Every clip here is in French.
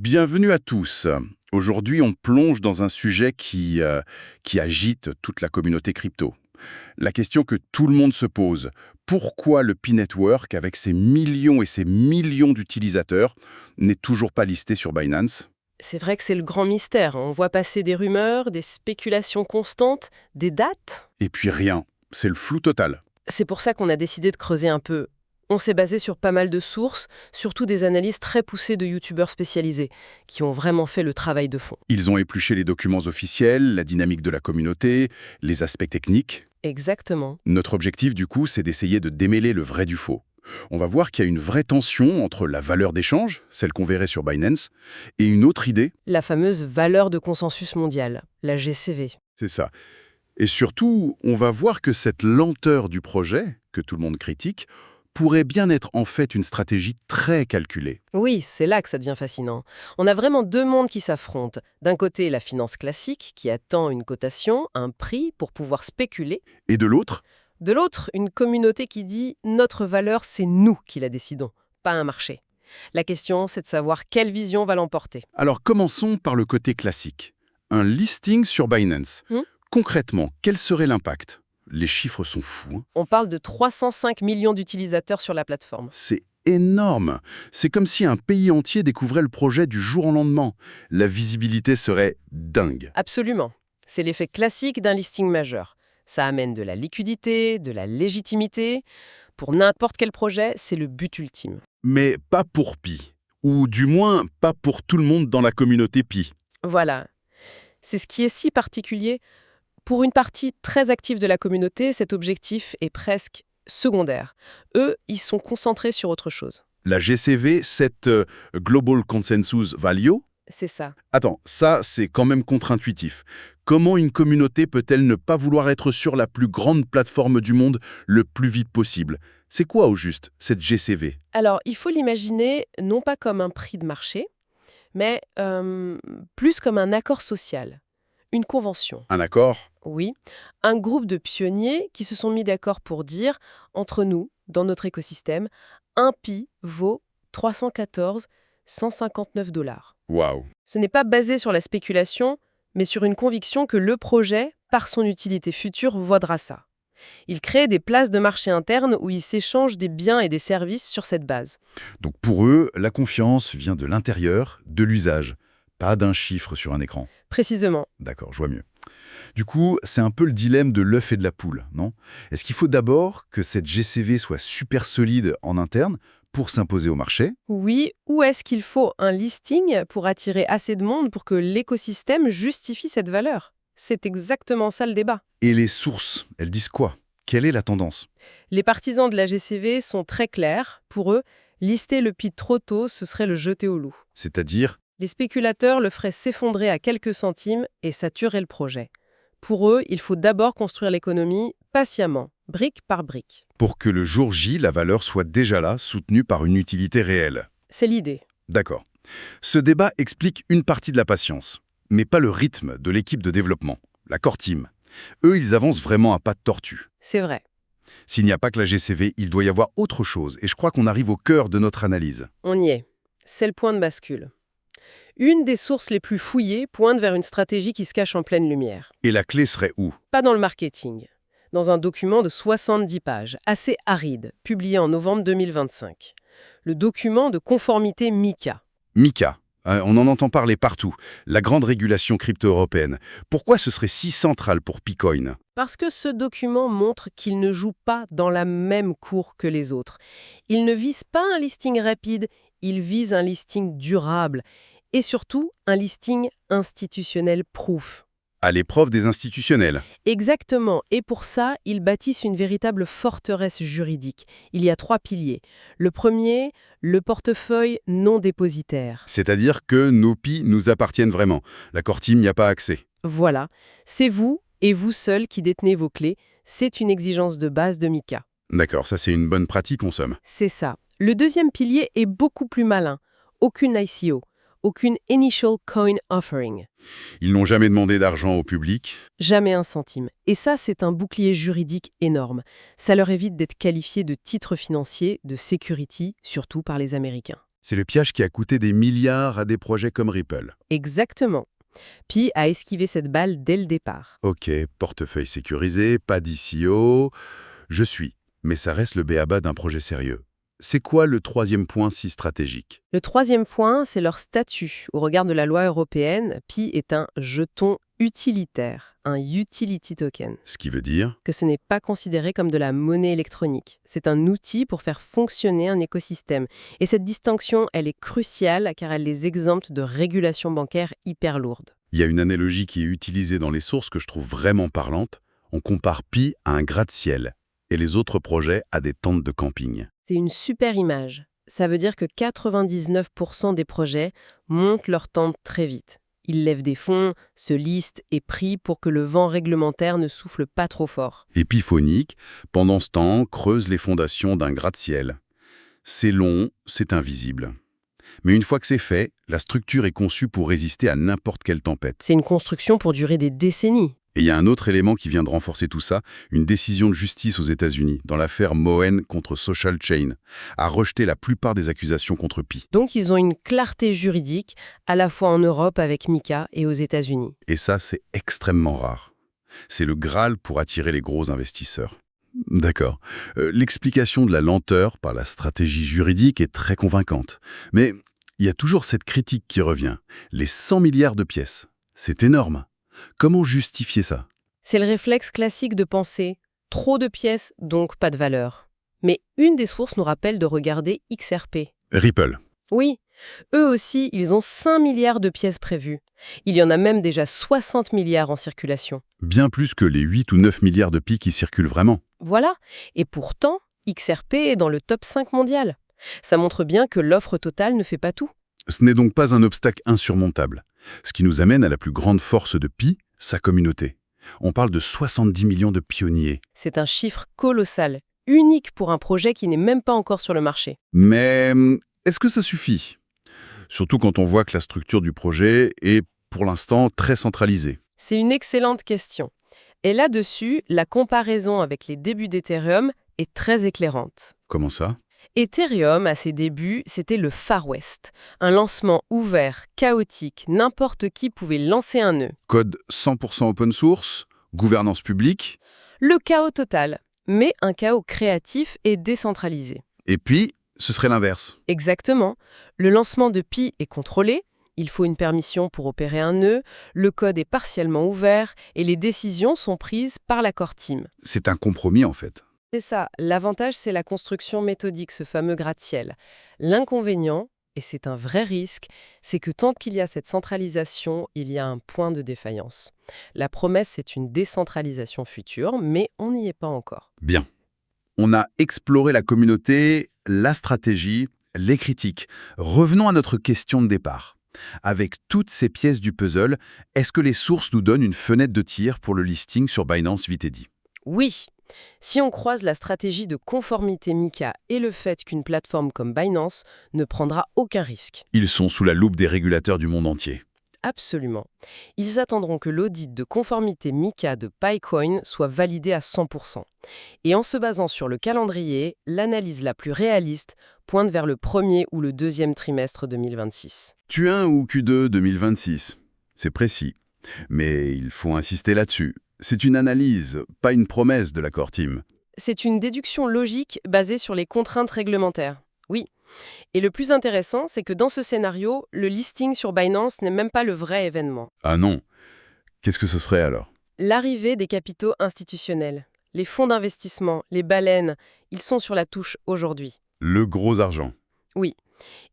Bienvenue à tous. Aujourd'hui, on plonge dans un sujet qui agite toute la communauté crypto. La question que tout le monde se pose, pourquoi le P-Network, avec ses millions et ses millions d'utilisateurs, n'est toujours pas listé sur Binance? C'est vrai que c'est le grand mystère. On voit passer des rumeurs, des spéculations constantes, des dates. Et puis rien, c'est le flou total. C'est pour ça qu'on a décidé de creuser un peu. On s'est basé sur pas mal de sources, surtout des analyses très poussées de youtubeurs spécialisés, qui ont vraiment fait le travail de fond. Ils ont épluché les documents officiels, la dynamique de la communauté, les aspects techniques. Exactement. Notre objectif, du coup, c'est d'essayer de démêler le vrai du faux. On va voir qu'il y a une vraie tension entre la valeur d'échange, celle qu'on verrait sur Binance, et une autre idée, La fameuse valeur de consensus mondiale, la GCV. c'est ça. Et surtout, on va voir que cette lenteur du projet, que tout le monde critique, pourrait bien être en fait une stratégie très calculée. Oui, c'est là que ça devient fascinant. On a vraiment deux mondes qui s'affrontent. D'un côté, la finance classique, qui attend une cotation, un prix pour pouvoir spéculer. Et de l'autre, De l'autre, une communauté qui dit « notre valeur, c'est nous qui la décidons, pas un marché ». La question, c'est de savoir quelle vision va l'emporter. alors commençons par le côté classique. Un listing sur Binance. Hmm. Concrètement, quel serait l'impact? Les chiffres sont fous, hein. On parle de 305 millions d'utilisateurs sur la plateforme. C'est énorme. C'est comme si un pays entier découvrait le projet du jour au lendemain. La visibilité serait dingue. Absolument. C'est l'effet classique d'un listing majeur. Ça amène de la liquidité, de la légitimité. Pour n'importe quel projet, c'est le but ultime. Mais pas pour Pi. Ou du moins, pas pour tout le monde dans la communauté Pi. Voilà. C'est ce qui est si particulier. Pour une partie très active de la communauté, cet objectif est presque secondaire. Eux, ils sont concentrés sur autre chose. La GCV, cette Global Consensus Value. C'est ça. Attends, ça, c'est quand même contre-intuitif. Comment une communauté peut-elle ne pas vouloir être sur la plus grande plateforme du monde le plus vite possible? C'est quoi au juste, cette GCV? Alors, il faut l'imaginer non pas comme un prix de marché, mais plus comme un accord social, une convention. Un accord? Oui, un groupe de pionniers qui se sont mis d'accord pour dire, entre nous, dans notre écosystème, un pi vaut 314 159 $. Waouh. Ce n'est pas basé sur la spéculation, mais sur une conviction que le projet, par son utilité future, vaudra ça. Il crée des places de marché interne où ils s'échangent des biens et des services sur cette base. Donc pour eux, la confiance vient de l'intérieur, de l'usage, pas d'un chiffre sur un écran. Précisément. D'accord, je vois mieux. Du coup, c'est un peu le dilemme de l'œuf et de la poule, non? Est-ce qu'il faut d'abord que cette GCV soit super solide en interne pour s'imposer au marché? Oui, ou est-ce qu'il faut un listing pour attirer assez de monde pour que l'écosystème justifie cette valeur? C'est exactement ça le débat. Et les sources, elles disent quoi? Quelle est la tendance? Les partisans de la GCV sont très clairs. Pour eux, lister le PIT trop tôt, ce serait le jeter au loup. C'est-à-dire, Les spéculateurs le feraient s'effondrer à quelques centimes et ça tuerait le projet. Pour eux, il faut d'abord construire l'économie patiemment, brique par brique. pour que le jour J, la valeur soit déjà là, soutenue par une utilité réelle. C'est l'idée. D'accord. Ce débat explique une partie de la patience, mais pas le rythme de l'équipe de développement, la core team. Eux, ils avancent vraiment à pas de tortue. C'est vrai. S'il n'y a pas que la GCV, il doit y avoir autre chose, et je crois qu'on arrive au cœur de notre analyse. On y est. C'est le point de bascule. Une des sources les plus fouillées pointe vers une stratégie qui se cache en pleine lumière. Et la clé serait où? Pas dans le marketing. Dans un document de 70 pages, assez aride, publié en novembre 2025. Le document de conformité MiCA. MiCA. On en entend parler partout. La grande régulation crypto-européenne. Pourquoi ce serait si central pour Picoin? Parce que ce document montre qu'il ne joue pas dans la même cour que les autres. Il ne vise pas un listing rapide, il vise un listing durable. Et surtout, un listing institutionnel proof. À l'épreuve des institutionnels. Exactement, et pour ça, ils bâtissent une véritable forteresse juridique. Il y a 3 piliers. Le premier, le portefeuille non dépositaire. C'est-à-dire que nos PI nous appartiennent vraiment. La core team n'y a pas accès. Voilà, c'est vous et vous seul qui détenez vos clés. C'est une exigence de base de MiCA. D'accord, ça c'est une bonne pratique en somme. C'est ça. Le deuxième pilier est beaucoup plus malin. Aucune ICO, aucune Initial Coin Offering. Ils n'ont jamais demandé d'argent au public. Jamais un centime. Et ça, c'est un bouclier juridique énorme. Ça leur évite d'être qualifiés de titres financiers, de security, surtout par les Américains. C'est le piège qui a coûté des milliards à des projets comme Ripple. Exactement. Pi a esquivé cette balle dès le départ. Ok, portefeuille sécurisé, pas d'ICO, je suis. Mais ça reste le b.a.-ba d'un projet sérieux. C'est quoi le troisième point si stratégique? Le troisième point, c'est leur statut. Au regard de la loi européenne, Pi est un jeton utilitaire, un utility token. Ce qui veut dire? Que ce n'est pas considéré comme de la monnaie électronique. C'est un outil pour faire fonctionner un écosystème. Et cette distinction, elle est cruciale car elle les exempte de régulations bancaires hyper lourdes. Il y a une analogie qui est utilisée dans les sources que je trouve vraiment parlante. On compare Pi à un gratte-ciel et les autres projets à des tentes de camping. C'est une super image. Ça veut dire que 99% des projets montent leur tente très vite. Ils lèvent des fonds, se listent et prient pour que le vent réglementaire ne souffle pas trop fort. Épiphonique, pendant ce temps, creuse les fondations d'un gratte-ciel. C'est long, c'est invisible. Mais une fois que c'est fait, la structure est conçue pour résister à n'importe quelle tempête. C'est une construction pour durer des décennies. Et il y a un autre élément qui vient de renforcer tout ça, une décision de justice aux États-Unis, dans l'affaire Moen contre Social Chain, a rejeté la plupart des accusations contre Pi. Donc ils ont une clarté juridique, à la fois en Europe avec Mika et aux États-Unis. Et ça, c'est extrêmement rare. C'est le Graal pour attirer les gros investisseurs. D'accord. L'explication de la lenteur par la stratégie juridique est très convaincante. Mais il y a toujours cette critique qui revient. Les 100 milliards de pièces. C'est énorme. Comment justifier ça? C'est le réflexe classique de penser « trop de pièces, donc pas de valeur ». Mais une des sources nous rappelle de regarder XRP. Ripple. Oui, eux aussi, ils ont 5 milliards de pièces prévues. Il y en a même déjà 60 milliards en circulation. Bien plus que les 8 ou 9 milliards de Pi qui circulent vraiment. Voilà. Et pourtant, XRP est dans le top 5 mondial. Ça montre bien que l'offre totale ne fait pas tout. Ce n'est donc pas un obstacle insurmontable. Ce qui nous amène à la plus grande force de Pi, sa communauté. On parle de 70 millions de pionniers. C'est un chiffre colossal, unique pour un projet qui n'est même pas encore sur le marché. Mais est-ce que ça suffit? Surtout quand on voit que la structure du projet est, pour l'instant, très centralisée. C'est une excellente question. Et là-dessus, la comparaison avec les débuts d'Ethereum est très éclairante. Comment ça? Ethereum, à ses débuts, c'était le Far West. Un lancement ouvert, chaotique, n'importe qui pouvait lancer un nœud. Code 100% open source, gouvernance publique. Le chaos total, mais un chaos créatif et décentralisé. Et puis, ce serait l'inverse. Exactement. Le lancement de Pi est contrôlé, il faut une permission pour opérer un nœud, le code est partiellement ouvert et les décisions sont prises par la core team. C'est un compromis, en fait. C'est ça. L'avantage, c'est la construction méthodique, ce fameux gratte-ciel. L'inconvénient, et c'est un vrai risque, c'est que tant qu'il y a cette centralisation, il y a un point de défaillance. La promesse, c'est une décentralisation future, mais on n'y est pas encore. Bien. On a exploré la communauté, la stratégie, les critiques. Revenons à notre question de départ. Avec toutes ces pièces du puzzle, est-ce que les sources nous donnent une fenêtre de tir pour le listing sur Binance BTD? Oui. Si on croise la stratégie de conformité Mika et le fait qu'une plateforme comme Binance ne prendra aucun risque. Ils sont sous la loupe des régulateurs du monde entier. Absolument. Ils attendront que l'audit de conformité Mika de PiCoin soit validé à 100%. Et en se basant sur le calendrier, l'analyse la plus réaliste pointe vers le premier ou le deuxième trimestre 2026. Q1 ou Q2 2026. C'est précis. Mais il faut insister là-dessus. C'est une analyse, pas une promesse de la core team. C'est une déduction logique basée sur les contraintes réglementaires. Oui. Et le plus intéressant, c'est que dans ce scénario, le listing sur Binance n'est même pas le vrai événement. Ah non. Qu'est-ce que ce serait alors? L'arrivée des capitaux institutionnels. Les fonds d'investissement, les baleines, ils sont sur la touche aujourd'hui. Le gros argent. Oui.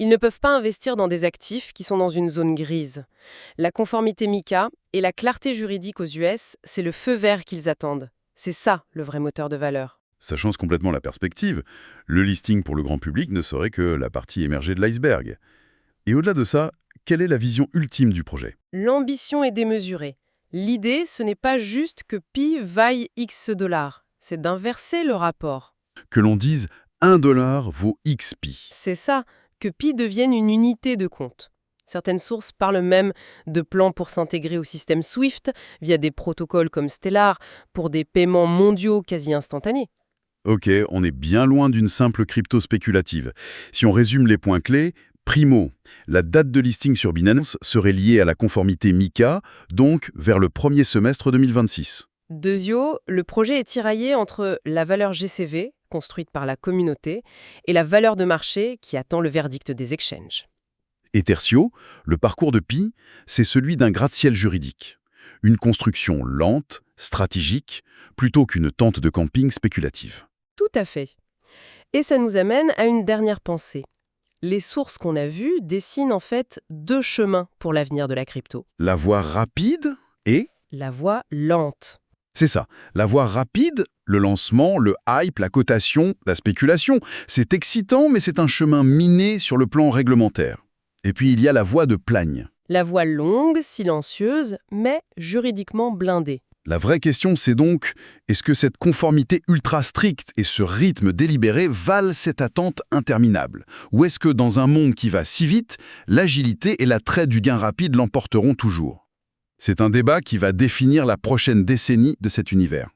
Ils ne peuvent pas investir dans des actifs qui sont dans une zone grise. La conformité Mika et la clarté juridique aux US, c'est le feu vert qu'ils attendent. C'est ça, le vrai moteur de valeur. Ça change complètement la perspective. Le listing pour le grand public ne serait que la partie émergée de l'iceberg. Et au-delà de ça, quelle est la vision ultime du projet? L'ambition est démesurée. L'idée, ce n'est pas juste que Pi vaille X dollars, c'est d'inverser le rapport. Que l'on dise 1 dollar vaut X Pi. C'est ça, que Pi devienne une unité de compte. Certaines sources parlent même de plans pour s'intégrer au système SWIFT via des protocoles comme Stellar pour des paiements mondiaux quasi instantanés. Ok, on est bien loin d'une simple crypto spéculative. Si on résume les points clés, Primo, la date de listing sur Binance serait liée à la conformité MiCA, donc vers le premier semestre 2026. Deuxio, le projet est tiraillé entre la valeur GCV, construite par la communauté, et la valeur de marché qui attend le verdict des exchanges. Et tertio, le parcours de Pi, c'est celui d'un gratte-ciel juridique. Une construction lente, stratégique, plutôt qu'une tente de camping spéculative. Tout à fait. Et ça nous amène à une dernière pensée. Les sources qu'on a vues dessinent en fait deux chemins pour l'avenir de la crypto. La voie rapide et... La voie lente. C'est ça, la voie rapide, le lancement, le hype, la cotation, la spéculation, c'est excitant, mais c'est un chemin miné sur le plan réglementaire. Et puis il y a la voie de Plagne. La voie longue, silencieuse, mais juridiquement blindée. La vraie question, c'est donc, est-ce que cette conformité ultra stricte et ce rythme délibéré valent cette attente interminable? Ou est-ce que dans un monde qui va si vite, l'agilité et l'attrait du gain rapide l'emporteront toujours? C'est un débat qui va définir la prochaine décennie de cet univers.